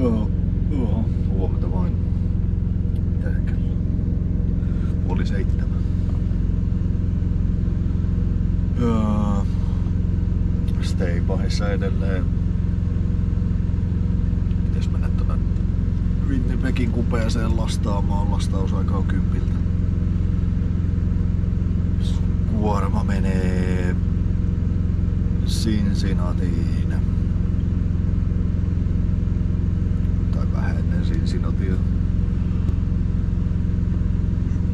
Joo, huomenta vain. Mitähän kello? 6:30. Steipahissa edelleen. Pitäis mennä tuonne Winnipegin kupeeseen lastaamaan. Lastausaika on 10. Kuorma menee Cincinnatiin. Tai vähän ennen Cincinnatia.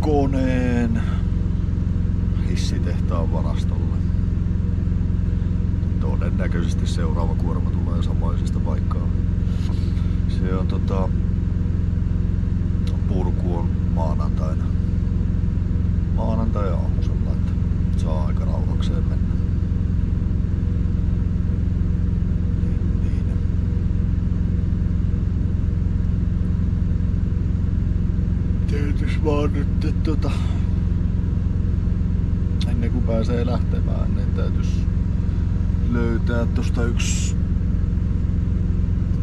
Koneen hissitehtaan varastolle. Todennäköisesti seuraava kuorma tulee samaisesta paikkaa. Se on purku on maanantaina. Maanantai-aamusella, että saa aika rauhakseen mennä. Niin. Täytys vaan nyt ennen kuin pääsee lähtemään, niin täytys löytää tosta yksi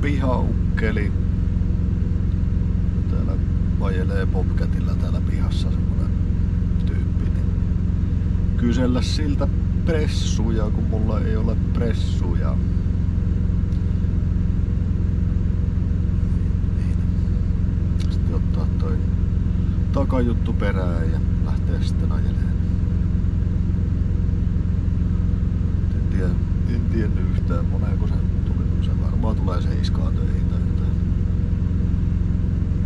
pihaukkeli. Täällä vajelee Bobcatilla täällä pihassa semmonen tyyppi. Niin kysellä siltä pressuja, kun mulla ei ole pressuja. Niin. Sitten ottaa toi takajuttu perään ja lähtee sitten ajelemaan. En tiennyt yhtään moneen, se tuli. Se varmaan tulee 7 töihin tai jotain.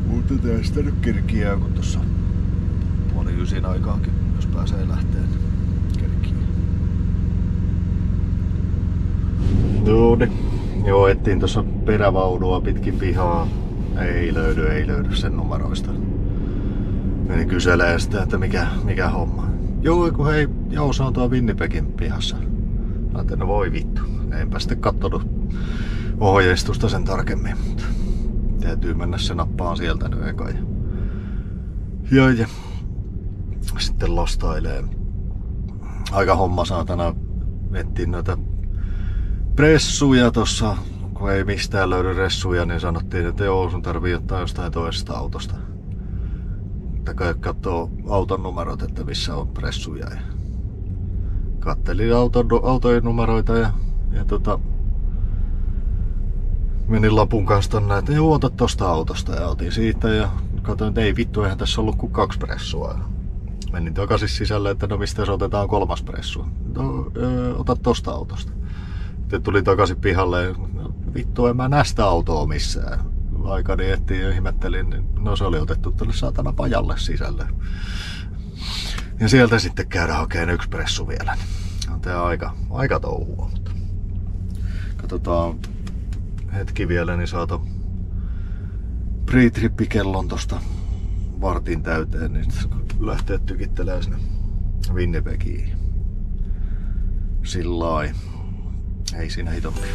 Mutta tästä nyt kerkiää, kun tossa 8:30 aikaankin, jos pääsee lähteen, kerkiää. Joo, ettiin tossa perävaunua pitkin pihaa. Ei löydy sen numeroista. Meni kyselee sitä, että mikä homma. Joo, se on tuo Winnipegin pihassa. Ajattelin, no voi vittu. Enpä sitten kattonut ohjeistusta sen tarkemmin, mutta täytyy mennä se nappaan sieltä nyt eka. Ja sitten lastailee. Aika homma saatana. Ettiin noita pressuja tossa. Kun ei mistään löydy ressuja, niin sanottiin, että joo, sun tarvii ottaa jostain toisesta autosta. Tai katsoo auton numerot, että missä on pressuja. Kattelin autojen numeroita ja menin lapun kanssa tonne, että joo, ota tosta autosta ja otin siitä ja katsoin, että ei vittu, eihän tässä ollut kuin 2 pressua. Menin takaisin sisälle, että no mistä se otetaan 3. pressu. No, ota tosta autosta. Sitten tuli takaisin pihalle ja no, vittu, en mä näe sitä autoa missään. Aikani ettiin ja ihmettelin, niin no se oli otettu tälle saatana pajalle sisälle. Ja sieltä sitten käydään hakemaan 1 pressu vielä. On tää aika touhua, mutta katsotaan hetki vielä, niin saata pre-trippikellon tosta vartin täyteen, niin lähtee tykittelemään sinne Winnipegiin. Sillai. Ei siinä hitompi.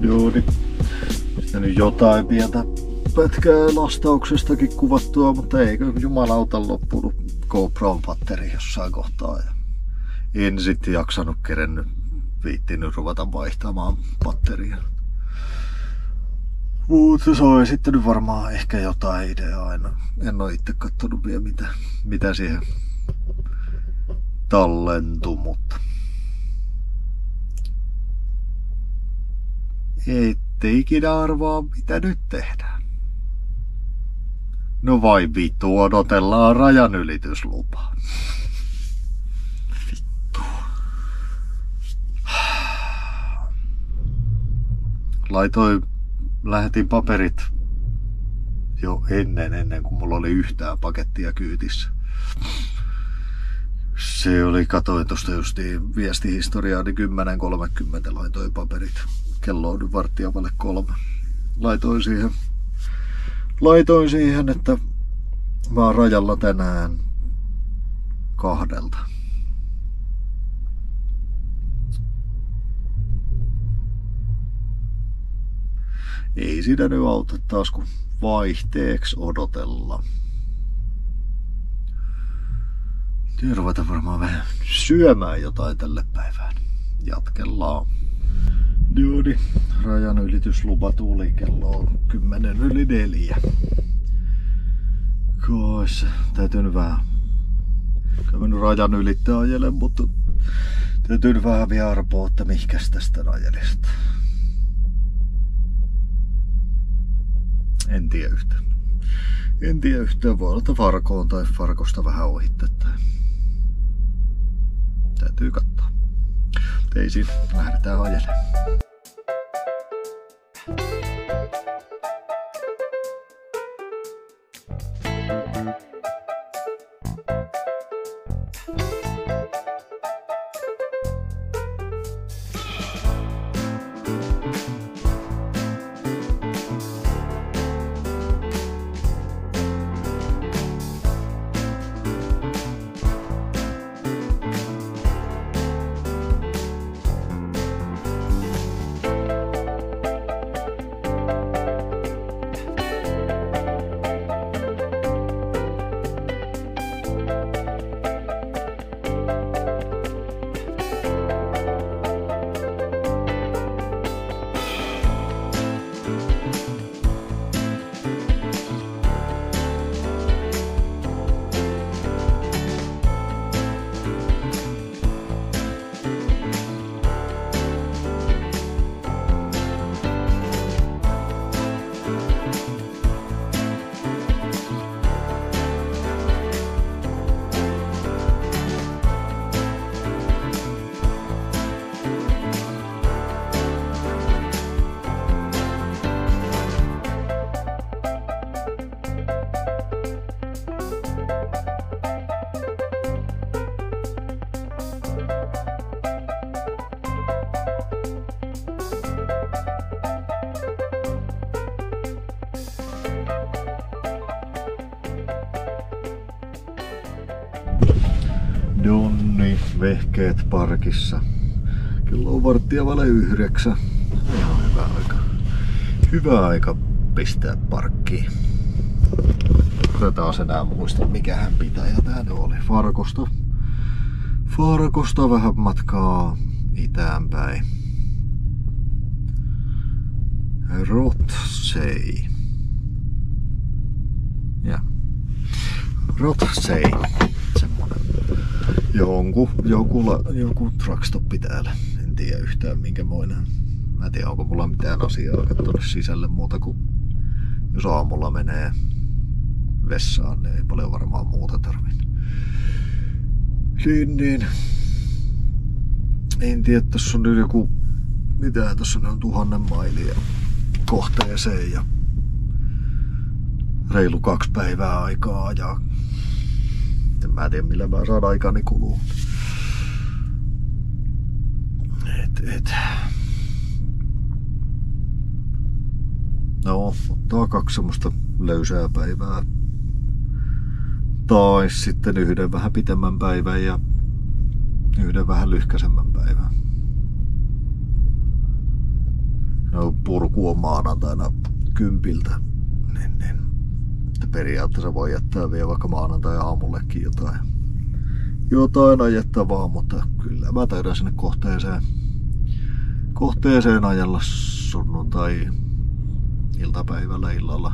Joo, niin sitten nyt jotain pientä pätkää lastauksestakin kuvattua, mutta eikö jumalauta loppunut GoPron batteri jossain kohtaa. Ja en sitten jaksanut kerennyt, viittinyt ruveta vaihtamaan batteria. Mutta se on sitten nyt varmaan ehkä jotain ideaa. En ole itse katsonut vielä mitä siihen tallentuu, mutta ette ikinä arvaa mitä nyt tehdään. No vai vittu, odotellaan rajanylityslupaa. Vittu. Lähetin paperit jo ennen kuin mulla oli yhtään pakettia kyytissä. Se oli, katoin tosta justiin viestihistoriaa, niin 10.30 laitoin paperit. Kello on nyt 2:45. Laitoin siihen, että mä oon rajalla tänään 2. Ei siinä nyt auta taas kun vaihteeksi odotella. Nyt ruvetaan varmaan vähän syömään jotain tälle päivään. Jatkellaan. Joo, niin rajanylityslupa tuli, kello on 3:10. Koissa, täytyy nyt vähän. Kyllä nyt rajan ylittää ajelen, mutta täytyy nyt vähän vielä arpoa, että mihkäs tästä ajelista. En tiedä yhtään. Voi olla, että Farkoon tai Farkosta vähän ohitetta. Täytyy katsoa. Ei siinä, lähdetään ajelemaan. Donni, vehkeet parkissa. Kello on 8:15. Ihan hyvä aika. Hyvä aika pistää parkkiin. Taas enää muista mikähän pitäjä tää nyt oli. Farkosta vähän matkaa itäänpäin. Rothsay. Ja. Rothsay. Semmonen. Joku truckstoppi täällä. En tiedä yhtään minkämoinen. Mä en tiedä onko mulla mitään asiaa tonne sisälle muuta kuin jos aamulla menee vessaan, niin ei paljon varmaan muuta tarvitse. Niin. En tiedä, tossa on nyt joku, mitä tossa on 1000 mailia kohteeseen ja reilu 2 päivää aikaa ajaa. En mä tiedä millä mä saan aikani kuluu. No, ottaa 2 semmoista löysää päivää. Tai sitten 1 vähän pitemmän päivän ja 1 vähän lyhkäisemmän päivän. No, purku on maanantaina 10. Niin. Periaatteessa voi jättää vielä vaikka maanantai aamullekin jotain ajettavaa, mutta kyllä mä taidan sinne kohteeseen ajella sunnuntai iltapäivällä illalla.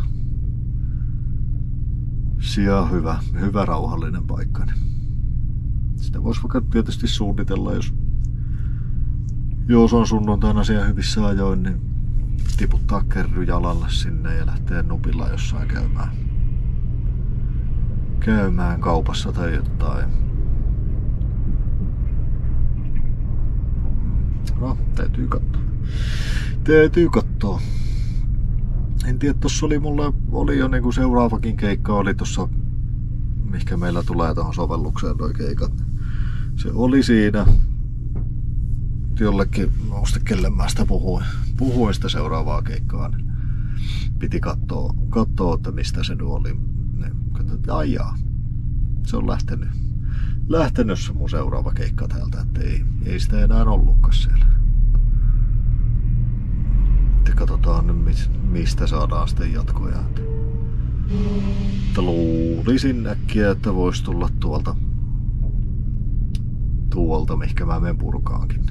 Siellä on hyvä rauhallinen paikka. Sitä voisi vaikka tietysti suunnitella, jos on sunnuntaina siellä hyvissä ajoin, niin tiputtaa kerry jalalle sinne ja lähtee nupilla jossain käymään kaupassa tai jotain. No, täytyy katsoa. En tiedä, tossa oli jo niinku seuraavakin keikka oli tossa, mikä meillä tulee tuohon sovellukseen noi keikat. Se oli siinä. Jollekin, muista kelle mä sitä puhuin sitä seuraavaa keikkaa, niin piti katsoa, että mistä se nyt oli. Katsoin, aijaa, se on lähtenyt se mun seuraava keikka täältä, että ei sitä enää ollutkaan siellä. Ja katsotaan nyt mistä saadaan sitten jatkoja. Että luulisin äkkiä, että vois tulla tuolta mihinkä mä menen purkaankin.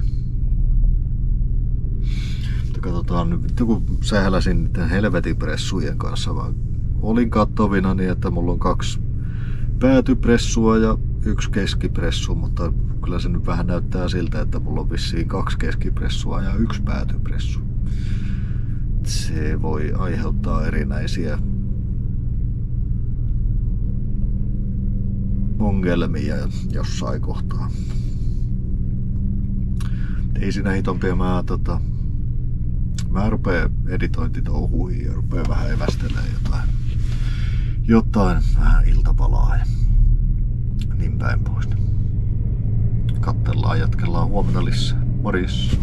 Katsotaan nyt, kun sähläsin niiden helvetin pressujen kanssa, vaan olin kattovina niin, että mulla on 2 päätypressua ja 1 keskipressu, mutta kyllä se nyt vähän näyttää siltä, että mulla on vissiin 2 keskipressua ja 1 päätypressu. Se voi aiheuttaa erinäisiä ongelmia jossain kohtaa. Ei siinä hitompia mä rupeen editointitouhuihin ja rupeen vähän evästelemään jotain vähän iltapalaa ja niin päin pois. Kattellaan, jatkellaan huomenna lisää. Morjes!